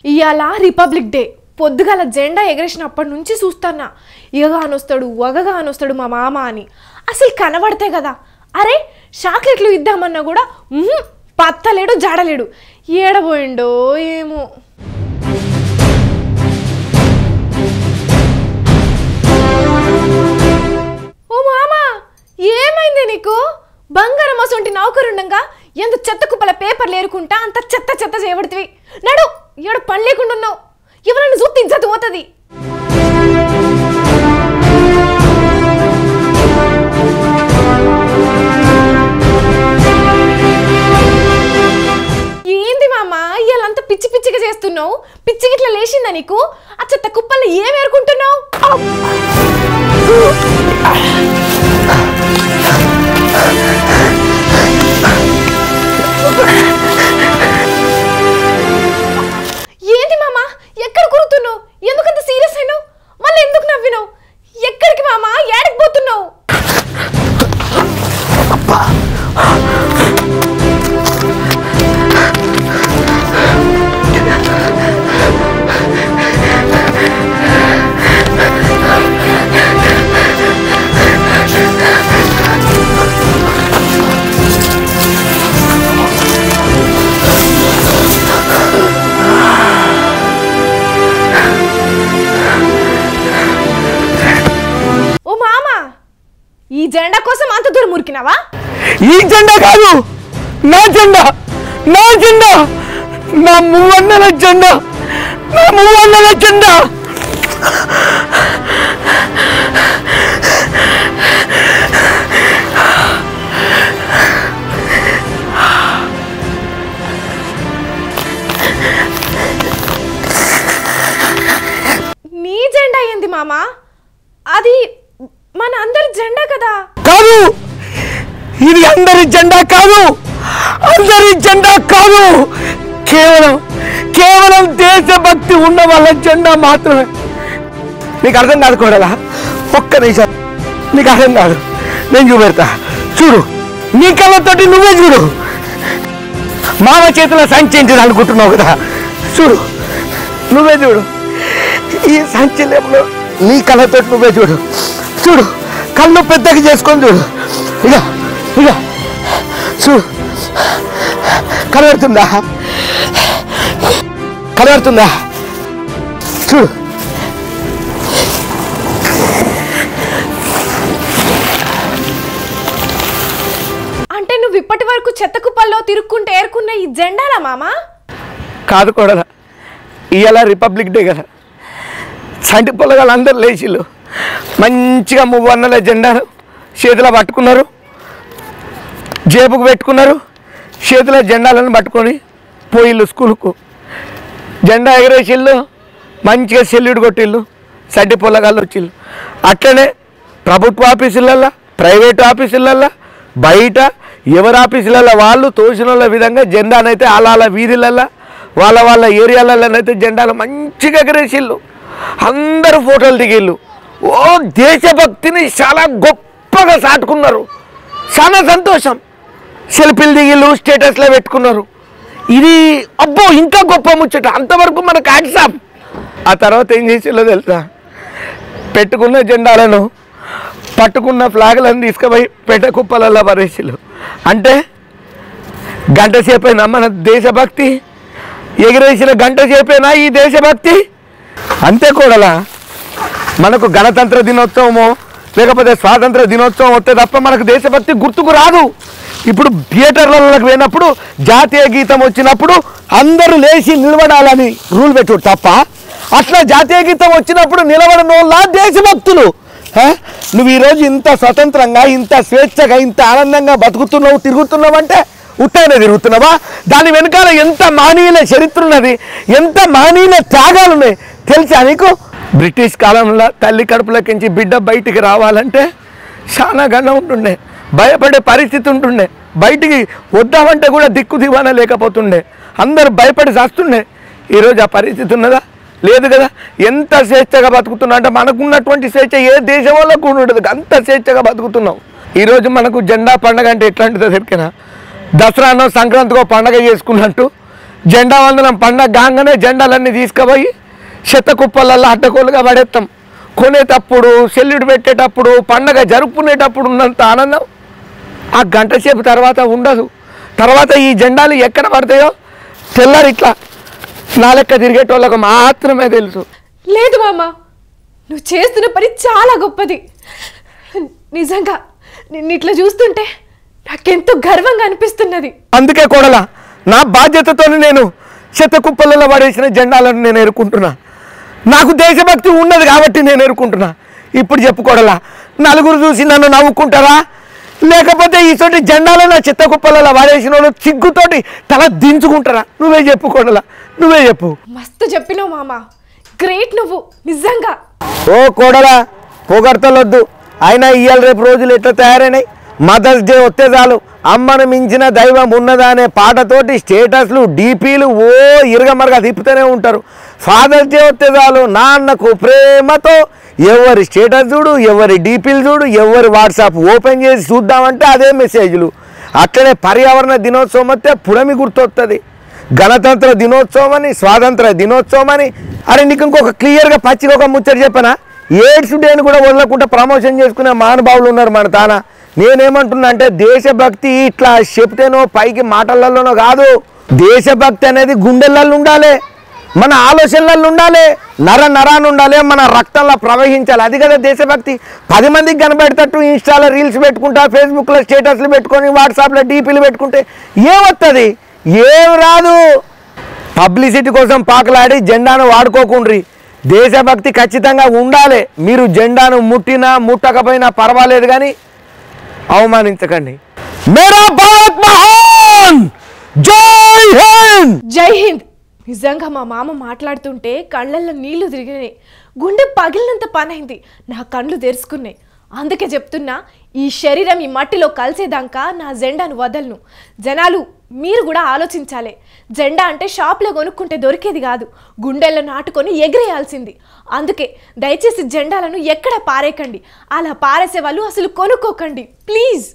ఇయాల republic day పొద్దుగాల జెండా ఎగరేసినప్పటి నుంచి చూస్తానా ఇగగానొస్తాడు వగగానొస్తాడు మా మామ అని అసలు కనబడితే కదా అరే చాక్లెట్లు ఇద్దామన్నా కూడా పత్తలేడు జాడలేడు ఏడబోయిండో ఏమో ఓ మామ ఏమైంది నీకు బంగారం అసొంటి నౌకరుండగా ఎంత చెత్త కుప్పల పేపర్లు ఏరుకుంటా అంత చెత్త చెత్త చేయబడితివి నడు ఏడు పని లేకుండా ఉన్నావు ఎవరన్నా చూస్తే ఇజ్జత్ పోతుంది ఏంది మామ ఇయాలంతా పిచ్చి పిచ్చిగా చేస్తున్నావు పిచ్చి గిట్లా లేచిందా నీకు ఆ చెత్త కుప్పల్లో ఏం ఏరుకుంటున్నావు ఏంది మామా ఎక్కడ కురుతున్నావు ఎందుకంత సీరియస్ అయినావు మళ్ళీ ఎందుకు నవ్వినావు ఎక్కడికి మామా ఏడికి పోతున్నావు ఈ జెండా కోసం అంత దూరం మురికినావా ఈ జెండా కాదు నా జెండా నా జెండా నా మూవన్నల జెండా నా మూవన్నల జెండా నీ జెండా ఏంది మామా అది మన అందరి జెండా కదా కాదు ఇది అందరి జెండా కాదు అందరి జెండా కాదు కేవలం కేవలం దేశభక్తి ఉన్న వాళ్ళ జెండా మాత్రమే నీకు అర్థం కాదు కూడలా ఒక్క నిమిషం నీకు అర్థం కాదు నేను చూపెడతా చూడు నీ కళ్ళతోటి నువ్వే చూడు మామ చేతిలో సంచించింది అనుకుంటున్నావు కదా చూడు నువ్వే చూడు ఈ సంచలనంలో నీ కళ్ళతోటి నువ్వే చూడు చూడు కళ్ళు పెద్దగా చేసుకొని చూడు ఇక ఇక చూడు కనబడుతుందా కనబడుతుందా చూడు అంటే నువ్వు ఇప్పటి వరకు చెత్త కుప్పల్లో తిరుక్కుంటే ఏరుకున్న ఈ జెండాలా మామా కాదు కూడా ఇవాళ రిపబ్లిక్ డే కదా చంటి పొలగాలు అందరు లేచిళ్ళు మంచిగా మూవన్నల జెండాను చేతిలో పట్టుకున్నారు జేబుకు పెట్టుకున్నారు చేతిలో జెండాలను పట్టుకొని పోయిళ్ళు స్కూలుకు జెండా ఎగరేసిళ్ళు మంచిగా సెల్యూట్ కొట్టిళ్ళు చంటి పొలగాళ్ళు వచ్చిళ్ళు అట్లనే ప్రభుత్వ ఆఫీసులల్లో ప్రైవేట్ ఆఫీసులల్లో బయట ఎవరి ఆఫీసులలో వాళ్ళు తోసిన విధంగా జెండానైతే అలా వీధులల్లో వాళ్ళ ఏరియాలలోనైతే జెండాలు మంచిగా ఎగరేసిళ్ళు అందరూ ఫోటోలు దిగిళ్ళు ఓ దేశభక్తిని చాలా గొప్పగా సాటుకున్నారు చాలా సంతోషం సెల్ఫీలు దిగిళ్ళు స్టేటస్లో పెట్టుకున్నారు ఇది అబ్బో ఇంకా గొప్ప ముచ్చట అంతవరకు మనకు హ్యాట్సాప్ ఆ తర్వాత ఏం చేసిల్లో తెలుసా పెట్టుకున్న జెండాలను పట్టుకున్న ఫ్లాగ్లను తీసుకుపోయి పెట్ట కుప్పలలో పరేసిళ్ళు అంటే గంట సేపైనా మన దేశభక్తి ఎగిరేసిన గంట సేపైనా ఈ దేశభక్తి అంతే కూడలా మనకు గణతంత్ర దినోత్సవమో లేకపోతే స్వాతంత్ర దినోత్సవం వస్తే తప్ప మనకు దేశభక్తి గుర్తుకు రాదు ఇప్పుడు థియేటర్లకు పోయినప్పుడు జాతీయ గీతం వచ్చినప్పుడు అందరూ లేచి నిలబడాలని రూల్ పెట్టు తప్ప అట్లా జాతీయ గీతం వచ్చినప్పుడు నిలబడనోళ్ళ దేశభక్తులు నువ్వు ఈరోజు ఇంత స్వతంత్రంగా ఇంత స్వేచ్ఛగా ఇంత ఆనందంగా బతుకుతున్నావు తిరుగుతున్నావు అంటే ఉత్తగానే తిరుగుతున్నావా దాని వెనకాల ఎంత మానవీయ చరిత్ర ఉన్నది ఎంత మానవీయ త్యాగాలు ఉన్నాయి తెలుసా నీకు బ్రిటిష్ కాలంలో తల్లి కడుపులకించి బిడ్డ బయటికి రావాలంటే చాలా గండం ఉంటుండే భయపడే పరిస్థితి ఉంటుండే బయటికి వద్దామంటే కూడా దిక్కు దివానా లేకపోతుండే అందరూ భయపడి చేస్తుండే ఈరోజు ఆ పరిస్థితి ఉన్నదా లేదు కదా ఎంత స్వేచ్ఛగా బతుకుతున్నా అంటే మనకున్నటువంటి స్వేచ్ఛ ఏ దేశం వాళ్ళకు ఉండదు అంత స్వేచ్ఛగా బతుకుతున్నాం ఈరోజు మనకు జెండా పండుగ అంటే ఎట్లాంటిదో చెప్పినా దసరానో సంక్రాంతికో పండగ చేసుకున్నట్టు జెండా వందనం పండగ కాగానే జెండాలన్నీ తీసుకుపోయి చెత్త కుప్పలల్లో అడ్డకోలుగా పడేస్తాం. కొనేటప్పుడు సెల్యూట్ పెట్టేటప్పుడు పండగ జరుపుకునేటప్పుడు ఉన్నంత ఆనందం ఆ గంట సేపు తర్వాత ఉండదు. తర్వాత ఈ జెండాలు ఎక్కడ పడతాయో తెల్లారి ఇట్లా నా లెక్క తిరిగేటోళ్ళకు మాత్రమే తెలుసు. లేదు మామ, నువ్వు చేస్తున్న పని చాలా గొప్పది. నిజంగా నిన్ను ఇట్లా చూస్తుంటే నాకెంతో గర్వంగా అనిపిస్తున్నది. అందుకే కోడలా నా బాధ్యతతో నేను చెత్త కుప్పలలో పడేసిన జెండాలను నేను ఎరుకుంటున్నా. నాకు దేశభక్తి ఉన్నది కాబట్టి నేను ఎరుకుంటున్నా. ఇప్పుడు చెప్పుకోడలా, నలుగురు చూసి నన్ను నవ్వుకుంటారా, లేకపోతే ఈతోటి జెండాలను నా చెత్త కుప్పలలో పడేసిన వాళ్ళు సిగ్గుతోటి తల దించుకుంటారా? నువ్వే చెప్పుకోడలా, నువ్వే చెప్పు. మస్తు చెప్పినావు మామ, గ్రేట్ నువ్వు నిజంగా. ఓ కోడలా పొగడతలొద్దు. అయినా ఇవాళ రేపు రోజులు ఎట్లా తయారైనాయి. మదర్స్ డే వస్తే చాలు అమ్మను మించిన దైవం ఉన్నదా అనే పాటతోటి స్టేటస్లు డీపీలు ఓ ఇరగమరగా తిప్పుతూనే ఉంటారు. ఫాదర్స్ డే వస్తే చాలు నాన్నకు ప్రేమతో ఎవరి స్టేటస్ చూడు, ఎవరి డీపీలు చూడు, ఎవరి వాట్సాప్ ఓపెన్ చేసి చూద్దామంటే అదే మెసేజ్లు. అట్లనే పర్యావరణ దినోత్సవం వస్తే పుడమి గుర్తొస్తుంది. గణతంత్ర దినోత్సవం అని, స్వాతంత్ర దినోత్సవం అని. అరే నీకు ఇంకొక క్లియర్గా పచ్చిగా ఒక ముచ్చట చెప్పనా, ఎయిడ్స్ డేని కూడా వదలకుండా ప్రమోషన్ చేసుకునే మహానుభావులు ఉన్నారు మన తాన. నేనేమంటున్నా అంటే దేశభక్తి ఇట్లా చెప్తేనో పైకి మాటలలోనో కాదు. దేశభక్తి అనేది గుండెలలో ఉండాలి, మన ఆలోచనలలో ఉండాలి, నరాన్ని ఉండాలి, మన రక్తంలో ప్రవహించాలి. అది కదా దేశభక్తి. 10 మందికి కనబడేటట్టు ఇన్స్టాలో రీల్స్ పెట్టుకుంటా, ఫేస్బుక్లో స్టేటస్లు పెట్టుకొని, వాట్సాప్లో డీపీలు పెట్టుకుంటే ఏమొస్తుంది? ఏం రాదు. పబ్లిసిటీ కోసం పాకలాడి జెండాను వాడుకోకుండ్రి. దేశభక్తి ఖచ్చితంగా ఉండాలి. మీరు జెండాను ముట్టినా ముట్టకపోయినా పర్వాలేదు కానీ అవమానించకండి. మేరా భారత్ మహాన్, జై హింద్. జై హింద్. నిజంగా మా మామ మాట్లాడుతుంటే కళ్ళల్లో నీళ్లు తిరిగినాయి, గుండె పగిలినంత పనైంది, నా కళ్ళు తెరుచుకున్నాయి. అందుకే చెప్తున్నా, ఈ శరీరం ఈ మట్టిలో కలిసేదాకా నా జెండాను వదలను. జనాలు మీరు కూడా ఆలోచించాలి. జెండా అంటే షాప్లో కొనుక్కుంటే దొరికేది కాదు, గుండెల్లో నాటుకొని ఎగిరేయాల్సింది. అందుకే దయచేసి జెండాలను ఎక్కడ పారేయకండి. అలా పారేసే వాళ్ళు అసలు కొనుక్కోకండి ప్లీజ్.